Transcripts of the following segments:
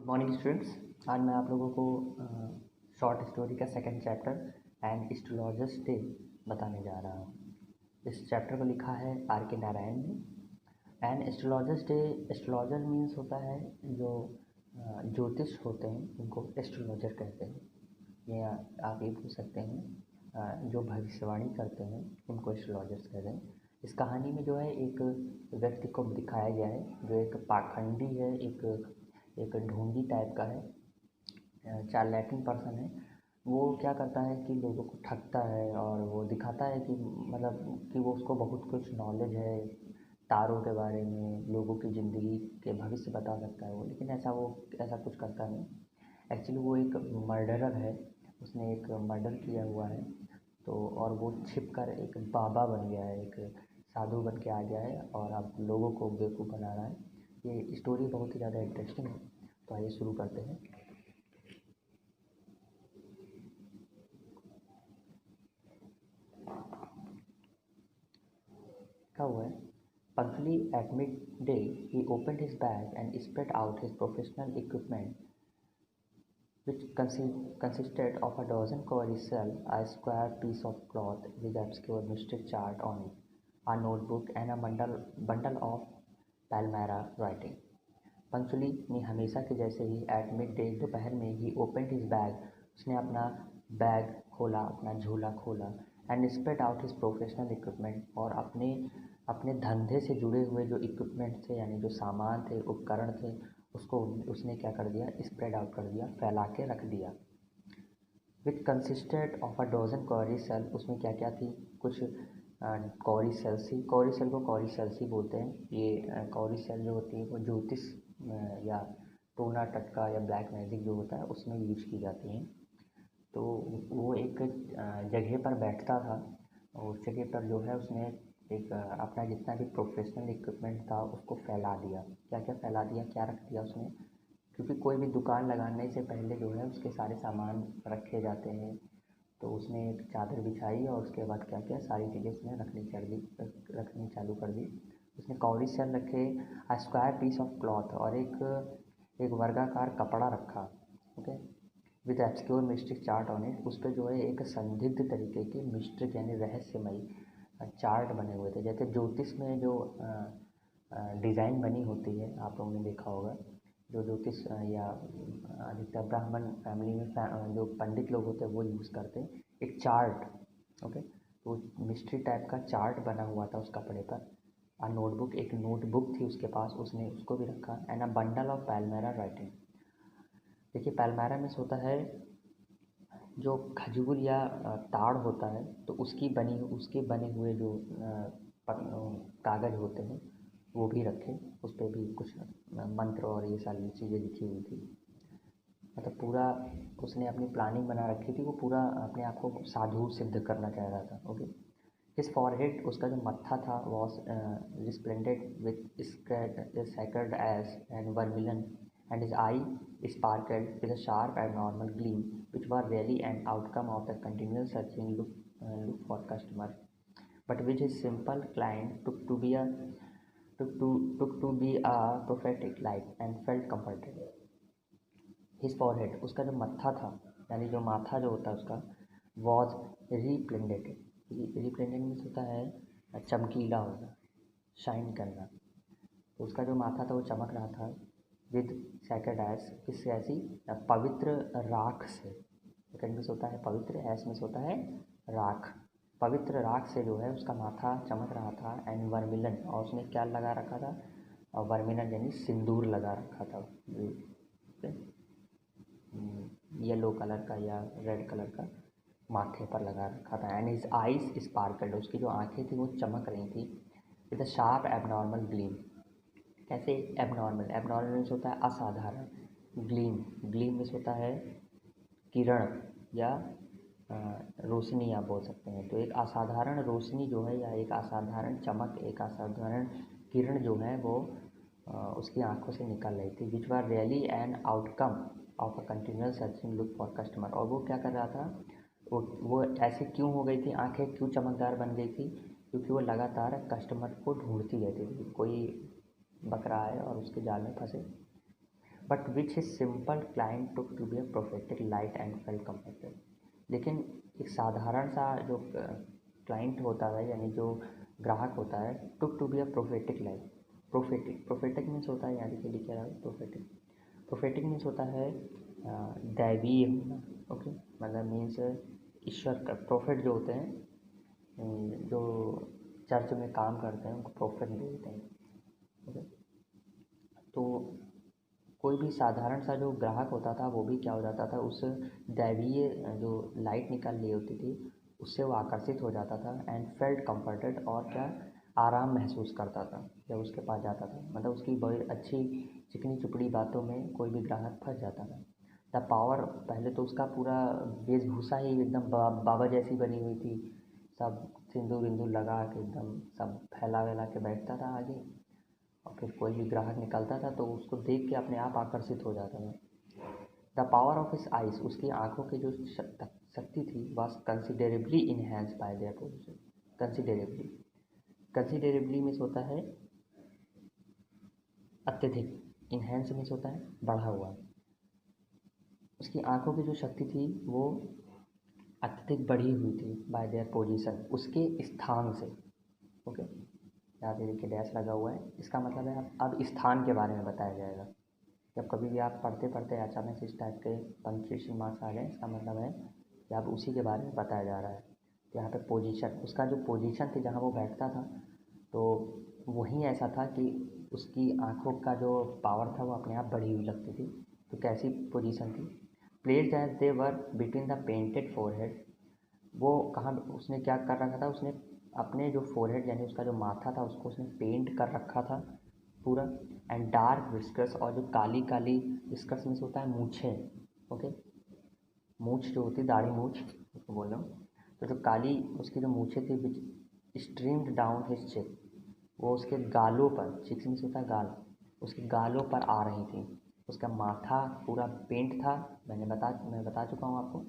Morning students. आज मैं आप लोगों को शॉर्ट स्टोरी का second chapter and astrologers day बताने जा रहा हूँ। इस चैप्टर को लिखा है आर के नारायण ने। And astrologers day, astrologer means होता है जो ज्योतिष होते हैं उनको एस्ट्रोलॉजर कहते हैं, या आप ये पूछ सकते हैं जो भविष्यवाणी करते हैं उनको एस्ट्रोलॉजर्स कहते हैं। इस कहानी में जो है एक व्यक्ति को दिखाया गया है जो एक पाखंडी है, एक ढोंगी टाइप का है, चार्लेटन पर्सन है। वो क्या करता है कि लोगों को ठगता है और वो दिखाता है कि मतलब कि वो उसको बहुत कुछ नॉलेज है तारों के बारे में, लोगों की ज़िंदगी के भविष्य बता सकता है वो, लेकिन ऐसा कुछ करता नहीं। एक्चुअली वो एक मर्डरर है, उसने एक मर्डर किया हुआ है। तो और वो छिप कर एक बाबा बन गया है, एक साधु बन के आ गया है और अब लोगों को बेवकूफ़ बना रहा है। ये स्टोरी बहुत ही ज़्यादा इंटरेस्टिंग है, तो आइए शुरू करते हैं। क्या हुआ है? Punctually at midday, he opened his bag and spread out his professional equipment, which consisted of a dozen cowrie shell, a square piece of cloth with obscure mystic chart on it, a notebook, and a bundle of Palmyra writing. Punctually ने हमेशा के जैसे ही at mid day दोपहर में ही open his bag, उसने अपना bag खोला, अपना झोला खोला, and spread out his professional equipment, और अपने अपने धंधे से जुड़े हुए जो इक्विपमेंट थे यानी जो सामान थे, उपकरण थे, उसको उसने क्या कर दिया, स्प्रेड आउट कर दिया, फैला के रख दिया। Which consisted of a dozen cowrie shell, उसमें क्या क्या थी, कुछ कॉरी सेल्स थी। कॉरी सेल को कॉरी सेल्स ही बोलते हैं। ये कॉरी सेल जो होती है वो ज्योतिष या टोना टटका या ब्लैक मैजिक जो होता है उसमें यूज की जाती हैं। तो वो एक जगह पर बैठता था और उस जगह पर जो है उसने एक अपना जितना भी प्रोफेशनल इक्विपमेंट था उसको फैला दिया। क्या क्या फैला दिया, क्या रख दिया उसने, क्योंकि कोई भी दुकान लगाने से पहले जो है उसके सारे सामान रखे जाते हैं। तो उसने एक चादर बिछाई और उसके बाद क्या किया, सारी चीज़ें उसने रखनी चालू कर दी। उसने कौड़ी सेल रखे, a square piece of cloth, और एक वर्गाकार कपड़ा रखा। Okay, with obscure mystic chart on it, उस पर जो है एक संदिग्ध तरीके के मिस्टिक यानी रहस्यमयी चार्ट बने हुए थे। जैसे ज्योतिष में जो डिज़ाइन बनी होती है, आप लोगों ने देखा होगा, जो ज्योतिष या अधिकतर ब्राह्मण फैमिली में जो पंडित लोग होते हैं वो यूज़ करते हैं एक चार्ट। ओके, तो मिस्ट्री टाइप का चार्ट बना हुआ था उस कपड़े पर। आ नोटबुक, एक नोटबुक थी उसके पास, उसने उसको भी रखा। And a bundle of palmyra writing. देखिए, पैलमेरा में होता है जो खजूर या ताड़ होता है, तो उसके बने हुए जो कागज़ होते हैं वो भी रखे। उस पर भी कुछ मंत्र और ये सारी चीज़ें लिखी हुई थी। मतलब पूरा उसने अपनी प्लानिंग बना रखी थी, वो पूरा अपने आप को साधु सिद्ध करना चाह रहा था। ओके, हिज फॉरहेड, उसका जो मत्था था, was resplendent with sacred ash and vermilion, and his eye sparkled with a sharp abnormal gleam, which were really an outcome of the continual searching look for customer, but which his simple client took to be a prophetic light and felt comforted. His forehead, उसका जो मत्था था यानी जो माथा जो होता है उसका, वॉज रिप्लेंडेड। रिप्लेंडेड मीन्स होता है चमकीला होना, शाइन करना। तो उसका जो माथा था वो चमक रहा था विद सैक्रेड ऐश, किससे, ऐसी पवित्र राख से। सेकेंड में होता है पवित्र, ऐश में होता है राख। पवित्र राख से जो है उसका माथा चमक रहा था। एंड वर्मिलन, और उसने क्या लगा रखा था, वर्मिलन यानी सिंदूर लगा रखा था, येलो कलर का या रेड कलर का माथे पर लगा रखा था। एंड हिज आइज स्पार्कल्ड, उसकी जो आंखें थी वो चमक रही थी with a sharp abnormal gleam. कैसे एबनॉर्मल, एबनॉर्मल मीन्स होता है असाधारण, ग्लीम, ग्लीम मीन्स होता है किरण या रोशनी आप बोल सकते हैं। तो एक असाधारण रोशनी जो है या एक असाधारण चमक, एक असाधारण किरण जो है वो उसकी आंखों से निकल रही थी। Which were really an outcome of a continual searching look for customer. और वो क्या कर रहा था, वो ऐसे क्यों हो गई थी, आंखें क्यों चमकदार बन गई थी, क्योंकि वो लगातार कस्टमर को ढूंढती रहती थी। कोई बकरा है और उसके जाल में फंसे, but which his simple client took to be a prophetic light and felt comforted. लेकिन एक साधारण सा जो क्लाइंट होता है यानी जो ग्राहक होता है, took to be a prophetic light. Prophetic means होता है, यहाँ देखिए लिखा है प्रोफेटिक मीन्स होता है दैवीय होना। ओके, मतलब मीन्स ईश्वर का प्रोफेट जो होते हैं, जो चर्च में काम करते हैं उनको प्रोफेट बोलते हैं। ओके, तो कोई भी साधारण सा जो ग्राहक होता था वो भी क्या हो जाता था, उस दैवीय जो लाइट निकल रही होती थी उससे वो आकर्षित हो जाता था एंड फेल्ट कंफर्टेड, और क्या आराम महसूस करता था जब उसके पास जाता था। मतलब उसकी बड़ी अच्छी चिकनी चुपड़ी बातों में कोई भी ग्राहक फंस जाता था। द पावर, पहले तो उसका पूरा वेशभूषा ही एकदम बाबा जैसी बनी हुई थी, सब सिंदूर विंदूर लगा के एकदम सब फैला वैला के बैठता था आगे, और फिर कोई भी ग्राहक निकलता था तो उसको देख के अपने आप आकर्षित हो जाता था। The power of his eyes, उसकी आंखों की जो शक्ति थी was considerably enhance bye their position. Considerably means होता है अत्यधिक, इनहेंस मीन्स होता है बढ़ा हुआ। उसकी आंखों की जो शक्ति थी वो अत्यधिक बढ़ी हुई थी बाय देयर पोजीशन, उसके स्थान से। ओके, यहाँ पे देखिए डैश लगा हुआ है, इसका मतलब है अब स्थान के बारे में बताया जाएगा। जब कभी भी आप पढ़ते पढ़ते अचानक से इस टाइप के पंक्चुएशन मार्क्स आ जाए, इसका मतलब है कि अब उसी के बारे में बताया जा रहा है। तो यहाँ पे पोजीशन, उसका जो पोजीशन थी जहाँ वो बैठता था, तो वहीं ऐसा था कि उसकी आंखों का जो पावर था वो अपने आप बढ़ी हुई लगती थी। तो कैसी पोजीशन थी, placed as they were between the painted forehead, वो कहाँ उसने क्या कर रखा था, उसने अपने जो फोरहेड यानी उसका जो माथा था उसको उसने पेंट कर रखा था पूरा, एंड डार्क विस्कर्स, और जो काली काली विस्कर्स में से होता है मूछें। ओके, मूछ जो होती है दाढ़ी मूछ उसको बोल रहा हूँ, तो जो काली उसकी जो मूछें थी विच स्ट्रीम्ड डाउन हिज चेक, वो उसके गालों पर, चिक्स में से होता है गाल, उसके गालों पर आ रही थी। उसका माथा पूरा पेंट था, मैं बता चुका हूँ आपको।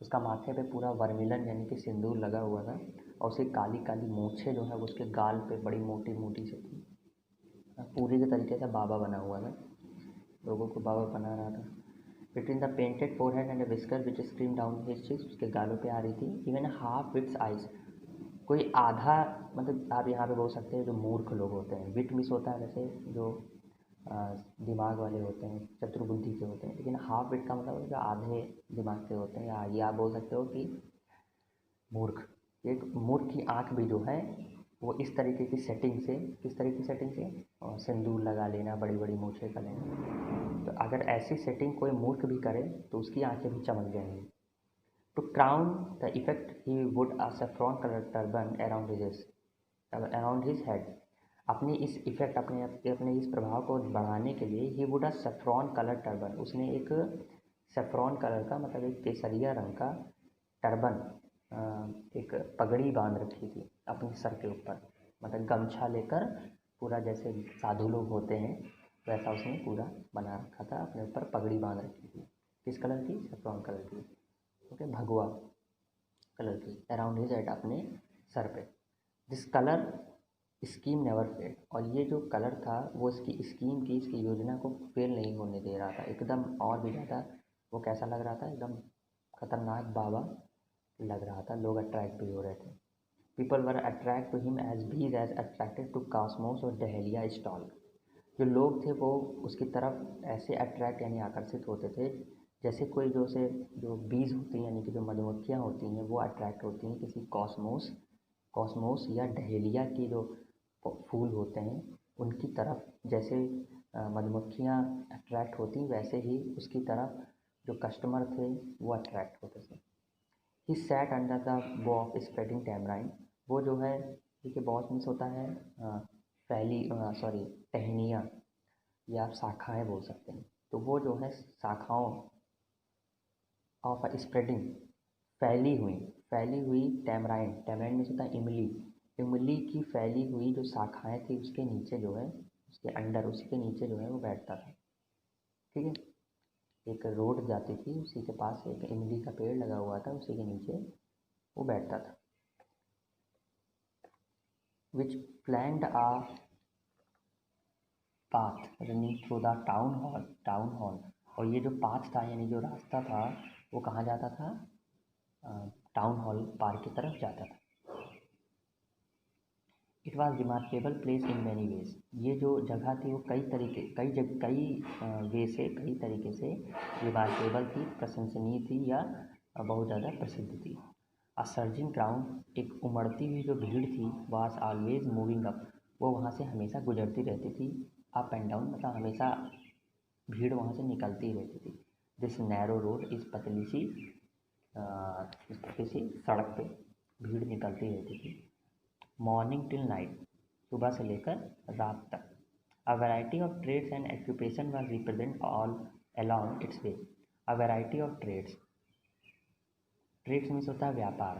उसका माथे पे पूरा वर्मिलन यानी कि सिंदूर लगा हुआ था, और उसकी काली काली मूछें जो है वो उसके गाल पे बड़ी मोटी मोटी से थी। पूरी के तरीके से बाबा बना हुआ था, लोगों को बाबा बना रहा था। Between the painted forehead and whisker which scream down his cheeks, उसके गालों पे आ रही थी। इवन हाफ विट्स आइज, कोई आधा, मतलब आप यहाँ पे बोल सकते हैं जो मूर्ख लोग होते हैं, विट मिस होता है वैसे जो दिमाग वाले होते हैं, चतुर्बुद्धि के होते हैं, लेकिन हाफ विट का मतलब है जो आधे दिमाग के होते हैं, या ये आप बोल सकते हो कि मूर्ख। एक मूर्ख की आँख भी जो है वो इस तरीके की सेटिंग से, किस तरह की सेटिंग से, सिंदूर लगा लेना, बड़ी बड़ी मूछें कर लेना। तो अगर ऐसी सेटिंग कोई मूर्ख भी करे तो उसकी आंखें भी चमक जाएंगी। To crown the effect he would a saffron colour turban around his head, अपनी इस इफेक्ट, अपने इस प्रभाव को बढ़ाने के लिए ही would a saffron colour turban, उसने एक सैफ्रॉन कलर का मतलब एक केसरिया रंग का टर्बन, एक पगड़ी बांध रखी थी अपने सर के ऊपर, मतलब गमछा लेकर पूरा जैसे साधु लोग होते हैं वैसा उसने पूरा बना रखा था, अपने ऊपर पगड़ी बांध रखी थी। किस कलर की, सैफ्रॉन कलर की। ओके, भगवा कलर की, अराउंड हिज हेड, अपने सर पे। This colour scheme never fail, और ये जो कलर था वो इसकी स्कीम की, इसकी योजना को फेल नहीं होने दे रहा था एकदम, और भी ज़्यादा वो कैसा लग रहा था, एकदम खतरनाक बाबा लग रहा था, लोग अट्रैक्ट भी हो रहे थे। People were attract to him as bees as attracted to cosmos और डहेलिया स्टॉल, जो लोग थे वो उसकी तरफ ऐसे अट्रैक्ट यानी आकर्षित होते थे जैसे कोई जो बीज होती हैं यानी कि जो मधुमक्खियाँ होती हैं वो अट्रैक्ट होती हैं किसी कॉस्मोस या डहेलिया की जो फूल होते हैं उनकी तरफ, जैसे मधुमक्खियाँ अट्रैक्ट होती वैसे ही उसकी तरफ जो कस्टमर थे वो अट्रैक्ट होते थे। ही सैट अंडर द बो ऑफ स्प्रेडिंग टैमराइन, वो जो है, देखिए बॉस मीन्स होता है फैली, सॉरी टहनियाँ, या आप शाखाएँ बोल सकते हैं। तो वो जो है शाखाओं ऑफ स्प्रेडिंग, फैली हुई टैमराइन मीन्स होता है इमली की फैली हुई जो शाखाएँ थी उसके नीचे जो है, उसके अंडर, उसी के नीचे जो है वो बैठता था। ठीक है, एक रोड जाती थी उसी के पास एक इमली का पेड़ लगा हुआ था, उसी के नीचे वो बैठता था। विच flanked uh path running through the town hall। और ये जो पाथ था यानी जो रास्ता था वो कहाँ जाता था, टाउन हॉल पार्क की तरफ जाता था। It was remarkable place in many ways. ये जो जगह थी वो कई वे से, कई तरीके से रिमार्केबल थी, प्रशंसनीय थी या बहुत ज़्यादा प्रसिद्ध थी। अ सर्जिंग क्राउड, एक उमड़ती हुई जो भीड़ थी, वाज ऑलवेज मूविंग अप, वो वहाँ से हमेशा गुजरती रहती थी। अप एंड डाउन मतलब हमेशा भीड़ वहाँ से निकलती रहती थी। दिस नैरो रोड, इस पतली सी सड़क पे भीड़ निकलती रहती थी। मॉर्निंग टिल नाइट, सुबह से लेकर रात तक। A variety of trades and occupation was represent all along its way. A variety of trades, trades means होता है व्यापार,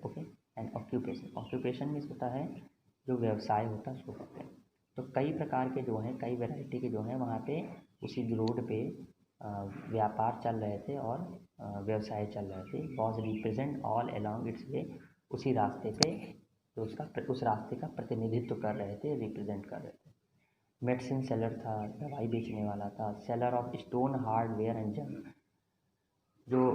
okay, and occupation, occupation means होता है जो व्यवसाय होता है उसको कहते हैं। तो कई प्रकार के जो हैं, कई वैरायटी के जो हैं वहाँ पे उसी रोड पे व्यापार चल रहे थे और व्यवसाय चल रहे थे। Was represent all along its way, उसी रास्ते पे तो उस रास्ते का प्रतिनिधित्व कर रहे थे, रिप्रेजेंट कर रहे थे। मेडिसिन सेलर था, दवाई बेचने वाला था। Seller of stone hardware and जंग, जो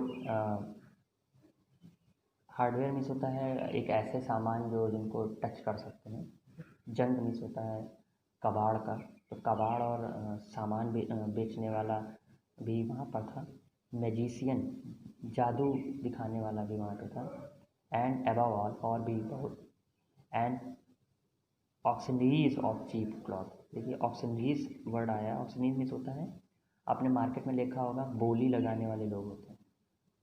हार्डवेयर मीन्स होता है एक ऐसे सामान जो जिनको टच कर सकते हैं। जंग मीन्स होता है कबाड़ का, तो कबाड़ और सामान बेचने वाला भी वहाँ पर था। मैजिशियन, जादू दिखाने वाला भी वहाँ पे था। एंड अबव ऑल, और भी बहुत। एंड ऑक्शनरीज ऑफ चीप क्लॉथ, देखिए ऑक्शनरीज वर्ड आया। ऑक्शनरीज मीन्स होता है, आपने मार्केट में देखा होगा बोली लगाने वाले लोग होते हैं,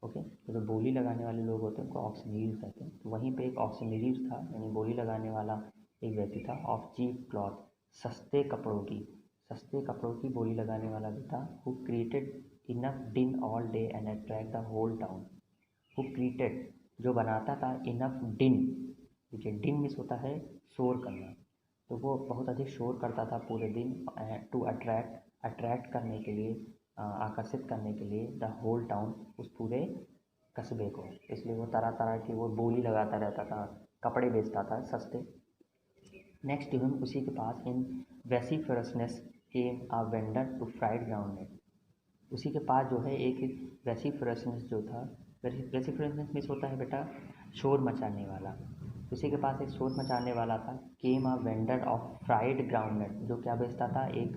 ओके, तो जो बोली लगाने वाले लोग होते हैं उनको ऑक्शनरीज कहते हैं। तो वहीं पे एक ऑक्शनरीज था यानी बोली लगाने वाला एक व्यक्ति था। ऑफ चीप क्लॉथ, सस्ते कपड़ों की बोली लगाने वाला भी था। Who created enough din all day and attract the whole town. Who created, जो बनाता था, इनफ डिन, देखिए डिन मीन्स होता है शोर करना, तो वो बहुत अधिक शोर करता था पूरे दिन। टू अट्रैक्ट करने के लिए, आकर्षित करने के लिए, द होल टाउन, उस पूरे कस्बे को। इसलिए वो तरह तरह की वो बोली लगाता रहता था, कपड़े बेचता था सस्ते। नेक्स्ट इवन उसी के पास in vociferousness came a vendor to fried ground. उसी के पास जो है एक वेसिफरसनेस जो था, वेसिफरसनेस मीन्स होता है बेटा शोर मचाने वाला। उसी के पास एक शोर मचाने वाला था। Came a vendor of fried groundnut, जो क्या बेचता था, एक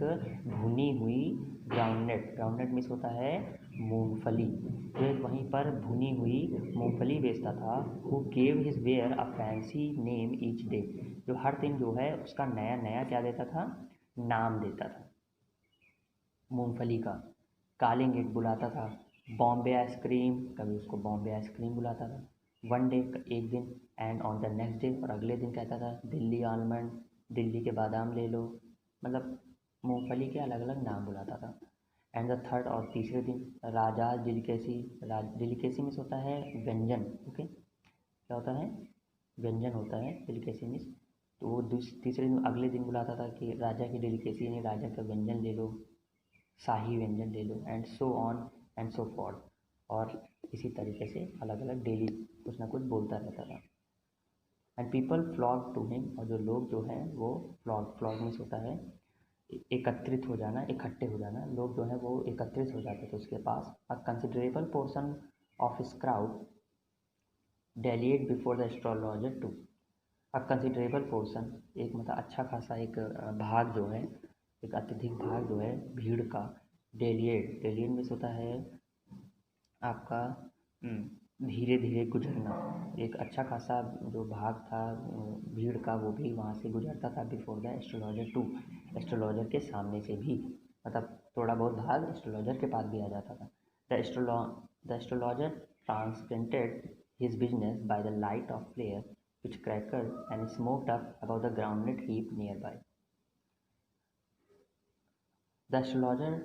भुनी हुई ग्राउंडनट। ग्राउंडनट मीन्स होता है मूंगफली, तो एक वहीं पर भुनी हुई मूंगफली बेचता था। Who gave his ware a fancy name each day, जो हर दिन जो है उसका नया नया क्या देता था, नाम देता था मूंगफली का। कॉलिंग इट, बुलाता था। बॉम्बे आइसक्रीम, कभी उसको बॉम्बे आइसक्रीम बुलाता था। वन डे, एक दिन। And on the next day, और अगले दिन कहता था दिल्ली आलमंड, दिल्ली के बादाम ले लो, मतलब मूंगफली के अलग अलग नाम बुलाता था। एंड द थर्ड, और तीसरे दिन राजा डिलिकेसी, डिलिकेसी मीन्स होता है व्यंजन, ओके, क्या होता है, व्यंजन होता है डिलिकेसी मीन्स। तो वो तीसरे दिन, अगले दिन बुलाता था कि राजा की डिलिकेसी यानी राजा का व्यंजन ले लो, शाही व्यंजन ले लो, and so on and so forth. और इसी तरीके से अलग अलग डेली कुछ ना कुछ बोलता रहता था। And people flock to him, और जो लोग जो हैं वो फ्लॉक मीन्स होता है एकत्रित हो जाना, इकट्ठे हो जाना। लोग जो है वो एकत्रित हो जाते थे उसके पास। A considerable portion of his crowd dallied before the astrologer too. A considerable portion, एक मतलब अच्छा खासा एक भाग जो है, एक अत्यधिक भाग जो है भीड़ का। डेलिएट मीन्स होता है आपका धीरे धीरे गुजरना। एक अच्छा खासा जो भाग था भीड़ का, वो भी वहाँ से गुजरता था before the astrologer too, astrologer के सामने से भी, मतलब थोड़ा बहुत भाग एस्ट्रोलॉजर के पास भी आ जाता था। The astrologer transacted his business by the light of flare which crackled and smoked up above the groundnut heap nearby. The astrologer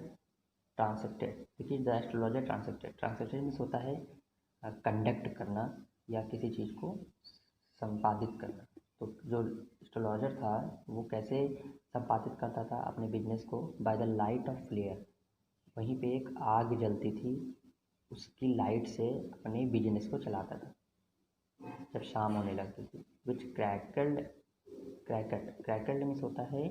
ट्रांसेक्टेड, देखिए द एस्ट्रोलॉजर ट्रांसेक्टेड मीन्स होता है कंडक्ट करना या किसी चीज़ को संपादित करना। तो जो एस्ट्रोलॉजर था वो कैसे संपादित करता था अपने बिजनेस को, by the light of flare, वहीं पे एक आग जलती थी, उसकी लाइट से अपने बिजनेस को चलाता था जब शाम होने लगती थी। विच क्रैकल्ड मीन्स होता है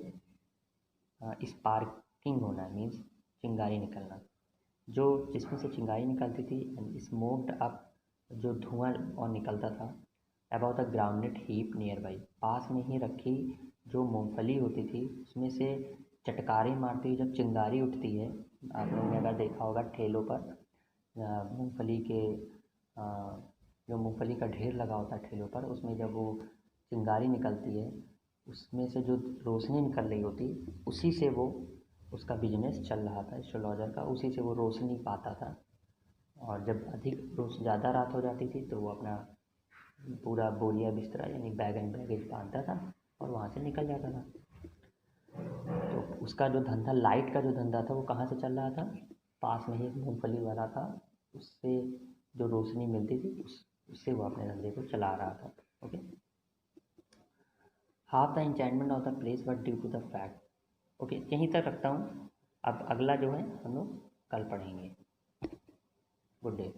स्पार्किंग होना मीन्स चिंगारी निकलना, जो जिसमें से चिंगारी निकलती थी एंड स्मोक्ड अप, जो धुआं और निकलता था, about the grounded heap nearby, पास में ही रखी जो मूंगफली होती थी उसमें से चटकारे मारती हुई जब चिंगारी उठती है। आप लोगों ने अगर देखा होगा ठेलों पर मूंगफली के जो मूंगफली का ढेर लगा होता है ठेलों पर, उसमें जब वो चिंगारी निकलती है उसमें से जो रोशनी निकल रही होती, उसी से वो उसका बिजनेस चल रहा था एस्ट्रोलॉजर का, उसी से वो रोशनी पाता था। और जब अधिक रोज ज़्यादा रात हो जाती थी तो वो अपना पूरा बोरिया बिस्तरा यानी बैग एंड बैगेज बांधता था और वहाँ से निकल जाता था। तो उसका जो धंधा, लाइट का जो धंधा था, वो कहाँ से चल रहा था, पास में ही एक मूंगफली वाला था, उससे जो रोशनी मिलती थी उससे वो अपने धंधे को चला रहा था। Okay, half the enchantment of the place but due to the fact. Okay, यहीं तक रखता हूँ। अब अगला जो है हम लोग कल पढ़ेंगे। Good day.